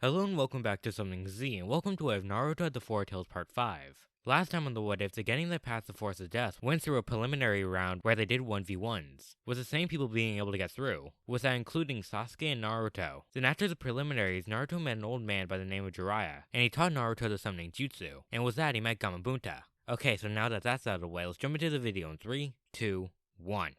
Hello and welcome back to Something Z, and welcome to Naruto the Four Tales Part 5. Last time on the What If, the Getting That Past the Force of Death went through a preliminary round where they did 1v1s, with the same people being able to get through, with that including Sasuke and Naruto. Then after the preliminaries, Naruto met an old man by the name of Jiraiya, and he taught Naruto the summoning jutsu, and with that he met Gamabunta. Okay, so now that that's out of the way, let's jump into the video in 3, 2, 1.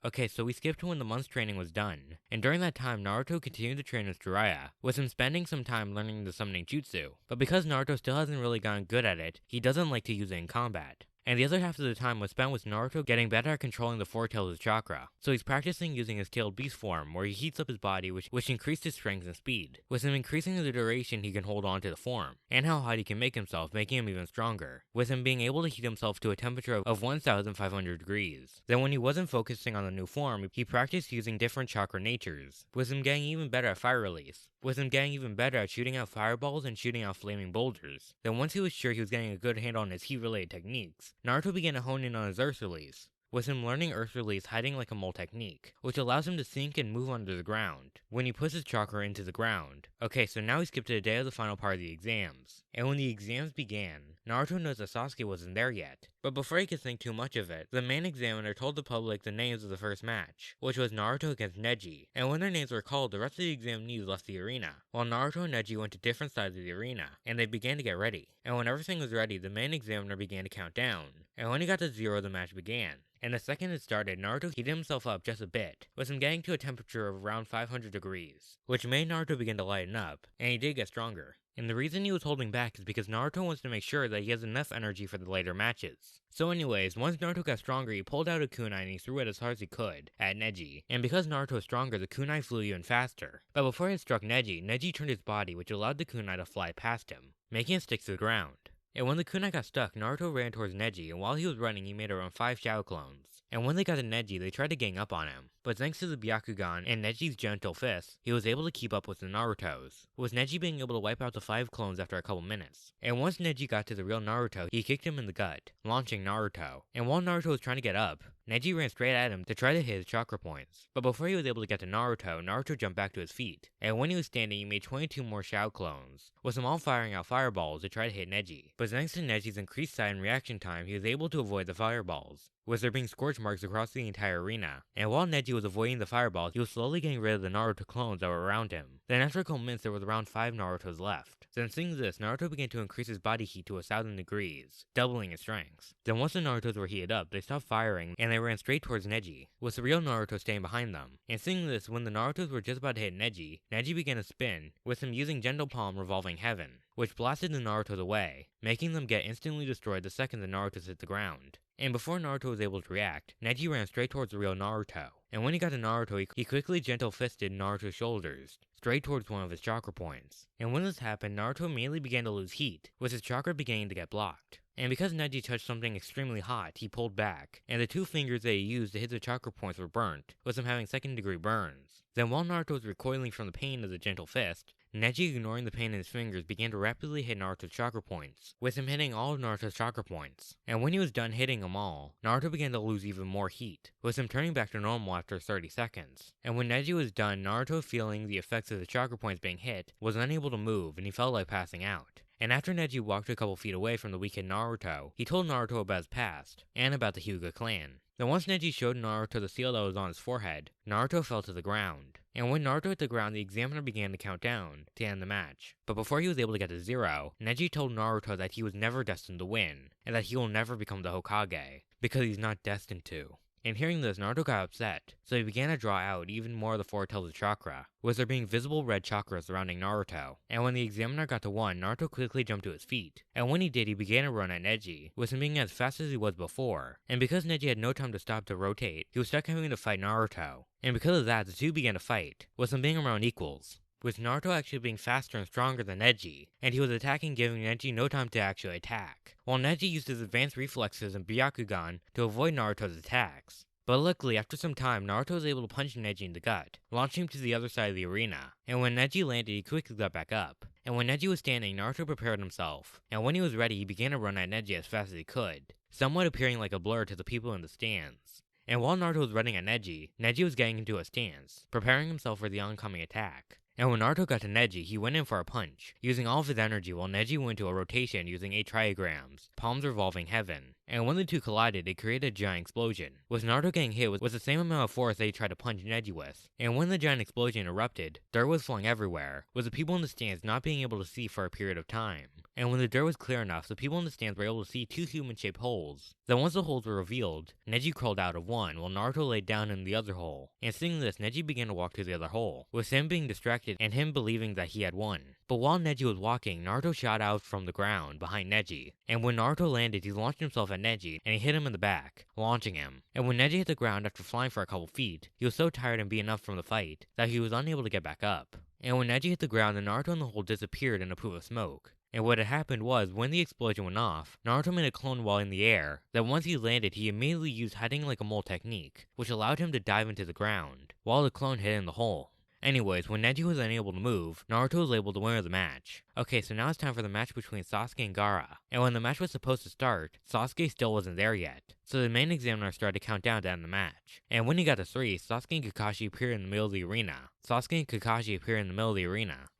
Okay, so we skipped when the month's training was done, and during that time Naruto continued to train with Jiraiya, with him spending some time learning the summoning jutsu. But because Naruto still hasn't really gotten good at it, he doesn't like to use it in combat. And the other half of the time was spent with Naruto getting better at controlling the four tails of chakra. So he's practicing using his tailed beast form, where he heats up his body which increased his strength and speed, with him increasing the duration he can hold on to the form, and how hot he can make himself, making him even stronger, with him being able to heat himself to a temperature of 1500 degrees. Then when he wasn't focusing on the new form, he practiced using different chakra natures, with him getting even better at fire release, with him getting even better at shooting out fireballs and shooting out flaming boulders. Then once he was sure he was getting a good handle on his heat-related techniques, Naruto began to hone in on his Earth Release, with him learning Earth Release hiding like a mole technique, which allows him to sink and move under the ground, when he puts his chakra into the ground. Okay, so now we skip to the day of the final part of the exams, and when the exams began, Naruto knows that Sasuke wasn't there yet, but before he could think too much of it, the main examiner told the public the names of the first match, which was Naruto against Neji, and when their names were called, the rest of the examinees left the arena, while Naruto and Neji went to different sides of the arena, and they began to get ready. And when everything was ready, the main examiner began to count down, and when he got to 0, the match began. And the second it started, Naruto heated himself up just a bit, with him getting to a temperature of around 500 degrees, which made Naruto begin to lighten up, and he did get stronger. And the reason he was holding back is because Naruto wants to make sure that he has enough energy for the later matches. So anyways, once Naruto got stronger, he pulled out a kunai and he threw it as hard as he could at Neji. And because Naruto was stronger, the kunai flew even faster. But before it struck Neji, Neji turned his body, which allowed the kunai to fly past him, making it stick to the ground. And when the kunai got stuck, Naruto ran towards Neji, and while he was running, he made around 5 shadow clones. And when they got to Neji, they tried to gang up on him, but thanks to the Byakugan and Neji's gentle fist, he was able to keep up with the Narutos, with Neji being able to wipe out the 5 clones after a couple minutes. And once Neji got to the real Naruto, he kicked him in the gut, launching Naruto. And while Naruto was trying to get up, Neji ran straight at him to try to hit his chakra points. But before he was able to get to Naruto, Naruto jumped back to his feet, and when he was standing, he made 22 more Shao clones, with them all firing out fireballs to try to hit Neji. But thanks to Neji's increased sight and reaction time, he was able to avoid the fireballs, with there being scorch marks across the entire arena. And while Neji was avoiding the fireballs, he was slowly getting rid of the Naruto clones that were around him. Then after a couple minutes, there was around 5 Narutos left. Then seeing this, Naruto began to increase his body heat to 1000 degrees, doubling his strength. Then once the Narutos were heated up, they stopped firing, and they ran straight towards Neji, with the real Naruto staying behind them. And seeing this, when the Narutos were just about to hit Neji, Neji began to spin, with him using Gentle Palm revolving heaven, which blasted the Narutos away, making them get instantly destroyed the second the Narutos hit the ground. And before Naruto was able to react, Neji ran straight towards the real Naruto. And when he got to Naruto, he quickly gentle-fisted Naruto's shoulders, straight towards one of his chakra points. And when this happened, Naruto immediately began to lose heat, with his chakra beginning to get blocked. And because Neji touched something extremely hot, he pulled back, and the 2 fingers that he used to hit the chakra points were burnt, with him having 2nd degree burns. Then while Naruto was recoiling from the pain of the gentle fist, Neji, ignoring the pain in his fingers, began to rapidly hit Naruto's chakra points, with him hitting all of Naruto's chakra points. And when he was done hitting them all, Naruto began to lose even more heat, with him turning back to normal after 30 seconds. And when Neji was done, Naruto, feeling the effects of the chakra points being hit, was unable to move, and he felt like passing out. And after Neji walked a couple feet away from the weakened Naruto, he told Naruto about his past, and about the Hyuga clan. Then once Neji showed Naruto the seal that was on his forehead, Naruto fell to the ground. And when Naruto hit the ground, the examiner began to count down to end the match. But before he was able to get to 0, Neji told Naruto that he was never destined to win, and that he will never become the Hokage, because he's not destined to. And hearing this, Naruto got upset, so he began to draw out even more of the 4 tails of chakra, with there being visible red chakra surrounding Naruto. And when the examiner got to 1, Naruto quickly jumped to his feet, and when he did, he began to run at Neji, with him being as fast as he was before. And because Neji had no time to stop to rotate, he was stuck having to fight Naruto. And because of that, the two began to fight, with them being around equals, with Naruto actually being faster and stronger than Neji, and he was attacking, giving Neji no time to actually attack, while Neji used his advanced reflexes and Byakugan to avoid Naruto's attacks. But luckily, after some time, Naruto was able to punch Neji in the gut, launching him to the other side of the arena. And when Neji landed, he quickly got back up. And when Neji was standing, Naruto prepared himself. And when he was ready, he began to run at Neji as fast as he could, somewhat appearing like a blur to the people in the stands. And while Naruto was running at Neji was getting into a stance, preparing himself for the oncoming attack. And when Naruto got to Neji, he went in for a punch, using all of his energy while Neji went to a rotation using 8 trigrams, palms revolving heaven. And when the two collided, it created a giant explosion, with Naruto getting hit with the same amount of force they tried to punch Neji with. And when the giant explosion erupted, dirt was flying everywhere, with the people in the stands not being able to see for a period of time. And when the dirt was clear enough, the people in the stands were able to see 2 human-shaped holes. Then once the holes were revealed, Neji crawled out of one, while Naruto laid down in the other hole. And seeing this, Neji began to walk to the other hole, with him being distracted and him believing that he had won. But while Neji was walking, Naruto shot out from the ground behind Neji. And when Naruto landed, he launched himself at Neji, and he hit him in the back, launching him. And when Neji hit the ground after flying for a couple feet, he was so tired and beaten up from the fight that he was unable to get back up. And when Neji hit the ground, the Naruto in the hole disappeared in a pool of smoke. And what had happened was, when the explosion went off, Naruto made a clone while in the air, that once he landed, he immediately used hiding like a mole technique, which allowed him to dive into the ground, while the clone hid in the hole. Anyways, when Neji was unable to move, Naruto was labeled the winner of the match. Okay, so now it's time for the match between Sasuke and Gaara. And when the match was supposed to start, Sasuke still wasn't there yet. So the main examiner started to count down to end the match. And when he got to 3, Sasuke and Kakashi appeared in the middle of the arena.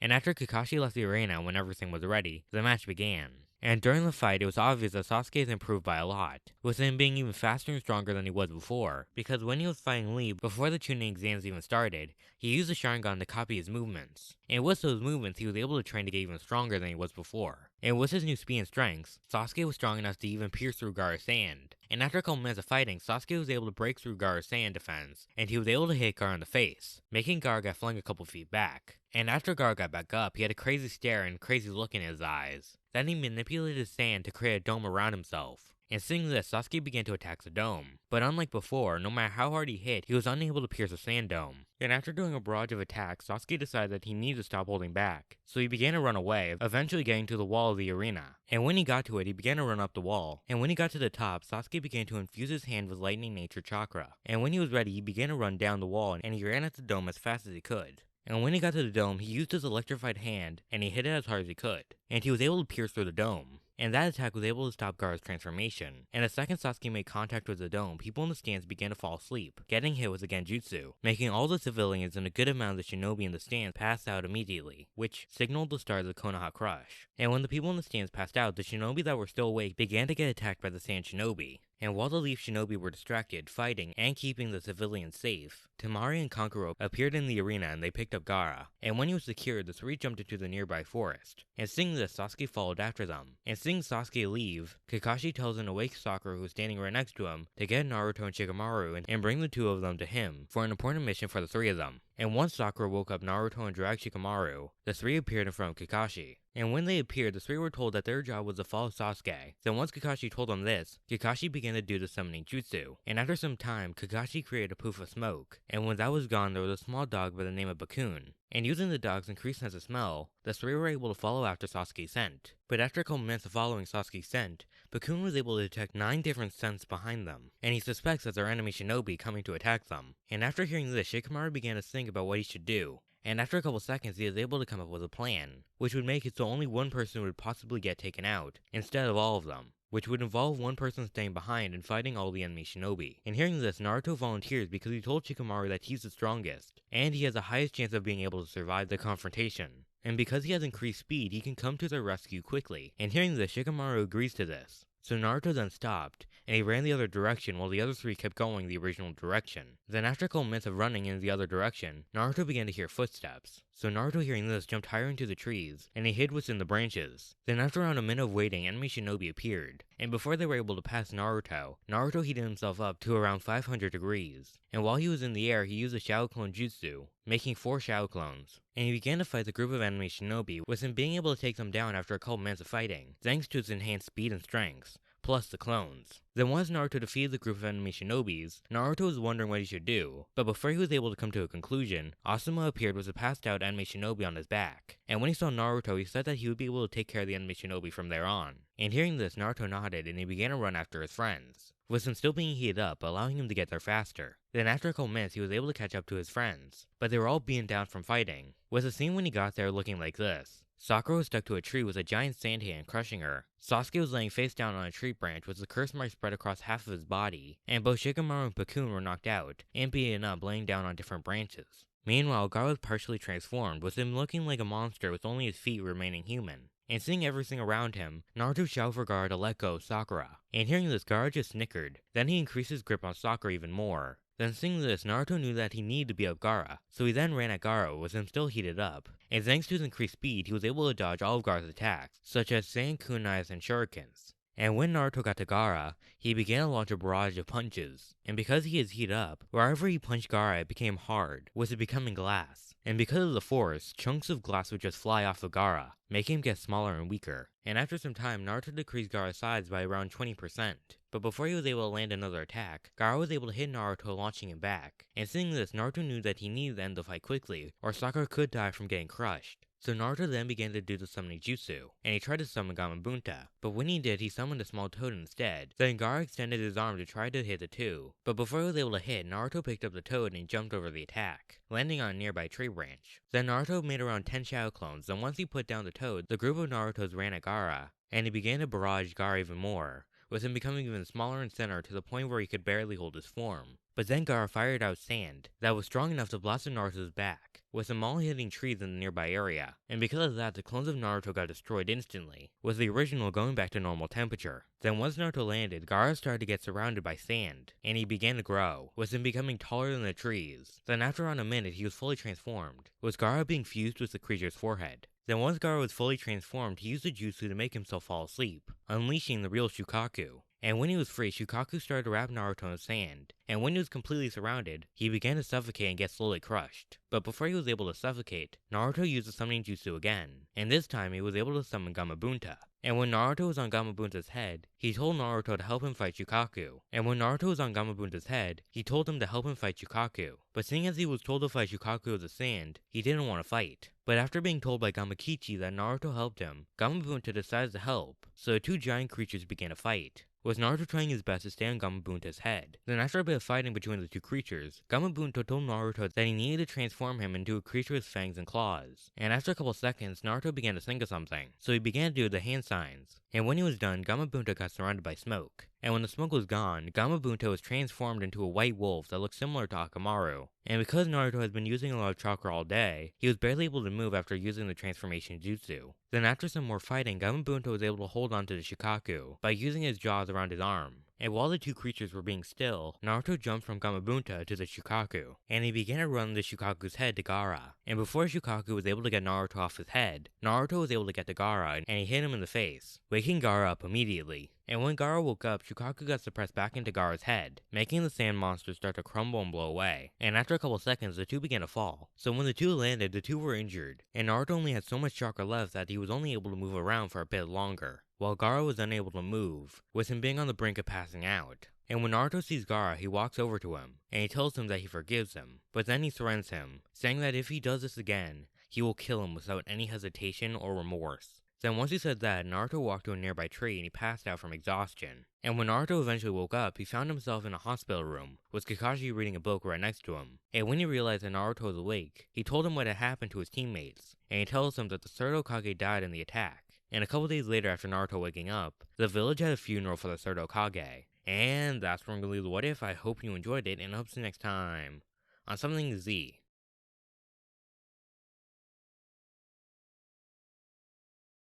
And after Kakashi left the arena when everything was ready, the match began. And during the fight, it was obvious that Sasuke has improved by a lot, with him being even faster and stronger than he was before, because when he was fighting Lee before the Chunin exams even started, he used the Sharingan to copy his movements. And with those movements, he was able to train to get even stronger than he was before. And with his new speed and strength, Sasuke was strong enough to even pierce through Gaara's sand. And after a couple minutes of fighting, Sasuke was able to break through Gaara's sand defense, and he was able to hit Gaara in the face, making Gaara get flung a couple feet back. And after Gaara got back up, he had a crazy stare and crazy look in his eyes. Then he manipulated sand to create a dome around himself. And seeing this, Sasuke began to attack the dome. But unlike before, no matter how hard he hit, he was unable to pierce the sand dome. And after doing a barrage of attacks, Sasuke decided that he needed to stop holding back. So he began to run away, eventually getting to the wall of the arena. And when he got to it, he began to run up the wall. And when he got to the top, Sasuke began to infuse his hand with lightning nature chakra. And when he was ready, he began to run down the wall, and he ran at the dome as fast as he could. And when he got to the dome, he used his electrified hand, and he hit it as hard as he could. And he was able to pierce through the dome. And that attack was able to stop Gaara's transformation. And the second Sasuke made contact with the dome, people in the stands began to fall asleep, getting hit with the Genjutsu, making all the civilians and a good amount of the shinobi in the stands pass out immediately, which signaled the start of the Konoha Crush. And when the people in the stands passed out, the shinobi that were still awake began to get attacked by the sand shinobi. And while the Leaf Shinobi were distracted, fighting, and keeping the civilians safe, Temari and Kankuro appeared in the arena and they picked up Gaara. And when he was secured, the 3 jumped into the nearby forest. And seeing this, Sasuke followed after them. And seeing Sasuke leave, Kakashi tells an awake Sakura who was standing right next to him to get Naruto and Shikamaru and bring the 2 of them to him for an important mission for the 3 of them. And once Sakura woke up Naruto and dragged Shikamaru, the 3 appeared in front of Kakashi. And when they appeared, the 3 were told that their job was to follow Sasuke. Then once Kakashi told them this, Kakashi began to do the summoning jutsu. And after some time, Kakashi created a poof of smoke. And when that was gone, there was a small dog by the name of Bakun. And using the dog's increased sense of smell, the 3 were able to follow after Sasuke's scent. But after a couple minutes of following Sasuke's scent, Bakun was able to detect 9 different scents behind them, and he suspects that they're enemy shinobi coming to attack them. And after hearing this, Shikamaru began to think about what he should do. And after a couple seconds, he was able to come up with a plan, which would make it so only one person would possibly get taken out, instead of all of them, which would involve one person staying behind and fighting all the enemy shinobi. And hearing this, Naruto volunteers because he told Shikamaru that he's the strongest, and he has the highest chance of being able to survive the confrontation. And because he has increased speed, he can come to their rescue quickly. And hearing this, Shikamaru agrees to this. So Naruto then stopped, and he ran the other direction while the other 3 kept going the original direction. Then after a couple minutes of running in the other direction, Naruto began to hear footsteps. So Naruto, hearing this, jumped higher into the trees, and he hid within the branches. Then after around a minute of waiting, enemy shinobi appeared, and before they were able to pass Naruto heated himself up to around 500 degrees. And while he was in the air, he used a Shadow Clone Jutsu, making 4 Shadow Clones. And he began to fight the group of enemy shinobi, with him being able to take them down after a couple minutes of fighting, thanks to his enhanced speed and strength, plus the clones. Then once Naruto defeated the group of enemy shinobis, Naruto was wondering what he should do, but before he was able to come to a conclusion, Asuma appeared with a passed out enemy shinobi on his back. And when he saw Naruto, he said that he would be able to take care of the enemy shinobi from there on. And hearing this, Naruto nodded and he began to run after his friends, with him still being heated up, allowing him to get there faster. Then after a couple minutes, he was able to catch up to his friends, but they were all being down from fighting, with the scene when he got there looking like this. Sakura was stuck to a tree with a giant sand hand crushing her. Sasuke was laying face down on a tree branch with the curse mark spread across half of his body, and both Shikamaru and Bakun were knocked out, and beaten up laying down on different branches. Meanwhile, Gaara was partially transformed, with him looking like a monster with only his feet remaining human. And seeing everything around him, Naruto shouted for Gaara to let go of Sakura. And hearing this, Gaara just snickered. Then he increased his grip on Sakura even more. Then seeing this, Naruto knew that he needed to beat up Gaara, so he then ran at Gaara with him still heated up. And thanks to his increased speed, he was able to dodge all of Gaara's attacks, such as Saiyan kunais and shurikens. And when Naruto got to Gaara, he began to launch a barrage of punches. And because he is heated up, wherever he punched Gaara it became hard, with it becoming glass. And because of the force, chunks of glass would just fly off of Gaara, making him get smaller and weaker. And after some time, Naruto decreased Gaara's size by around 20%. But before he was able to land another attack, Gaara was able to hit Naruto, launching him back. And seeing this, Naruto knew that he needed to end the fight quickly, or Sakura could die from getting crushed. So Naruto then began to do the summoning jutsu, and he tried to summon Gamabunta, but when he did, he summoned a small toad instead. Then Gaara extended his arm to try to hit the two, but before he was able to hit, Naruto picked up the toad and jumped over the attack, landing on a nearby tree branch. Then Naruto made around 10 shadow clones, and once he put down the toad, the group of Narutos ran at Gaara, and he began to barrage Gaara even more, with him becoming even smaller in center to the point where he could barely hold his form. But then Gaara fired out sand that was strong enough to blast Naruto's back, with them all hitting trees in the nearby area, and because of that, the clones of Naruto got destroyed instantly, with the original going back to normal temperature. Then once Naruto landed, Gaara started to get surrounded by sand, and he began to grow, with him becoming taller than the trees. Then after around a minute, he was fully transformed, with Gaara being fused with the creature's forehead. Then once Gaara was fully transformed, he used the jutsu to make himself fall asleep, unleashing the real Shukaku. And when he was free, Shukaku started to wrap Naruto in sand, and when he was completely surrounded, he began to suffocate and get slowly crushed. But before he was able to suffocate, Naruto used the summoning jutsu again, and this time he was able to summon Gamabunta. And when Naruto was on Gamabunta's head, he told Naruto to help him fight Shukaku. And when Naruto was on Gamabunta's head, he told him to help him fight Shukaku. But seeing as he was told to fight Shukaku with the sand, he didn't want to fight. But after being told by Gamakichi that Naruto helped him, Gamabunta decided to help, so the two giant creatures began to fight, with Naruto trying his best to stay on Gamabunta's head. Then after a bit of fighting between the two creatures, Gamabunta told Naruto that he needed to transform him into a creature with fangs and claws. And after a couple seconds, Naruto began to think of something, so he began to do the hand signs. And when he was done, Gamabunta got surrounded by smoke. And when the smoke was gone, Gamabunta was transformed into a white wolf that looked similar to Akamaru. And because Naruto has been using a lot of chakra all day, he was barely able to move after using the transformation jutsu. Then after some more fighting, Gamabunta was able to hold on to the Shukaku by using his jaws around his arm. And while the two creatures were being still, Naruto jumped from Gamabunta to the Shukaku, and he began to run the Shukaku's head to Gaara. And before Shukaku was able to get Naruto off his head, Naruto was able to get to Gaara, and he hit him in the face, waking Gaara up immediately. And when Gaara woke up, Shukaku got suppressed back into Gaara's head, making the sand monster start to crumble and blow away. And after a couple seconds, the two began to fall. So when the two landed, the two were injured, and Naruto only had so much chakra left that he was only able to move around for a bit longer, while Gaara was unable to move, with him being on the brink of passing out. And when Naruto sees Gaara, he walks over to him, and he tells him that he forgives him, but then he threatens him, saying that if he does this again, he will kill him without any hesitation or remorse. Then once he said that, Naruto walked to a nearby tree and he passed out from exhaustion. And when Naruto eventually woke up, he found himself in a hospital room, with Kakashi reading a book right next to him. And when he realized that Naruto was awake, he told him what had happened to his teammates, and he tells them that the third Hokage died in the attack. And a couple days later after Naruto waking up, the village had a funeral for the third Hokage. And that's where I'm going to leave the What If. I hope you enjoyed it, and I hope to see you next time on Something Z.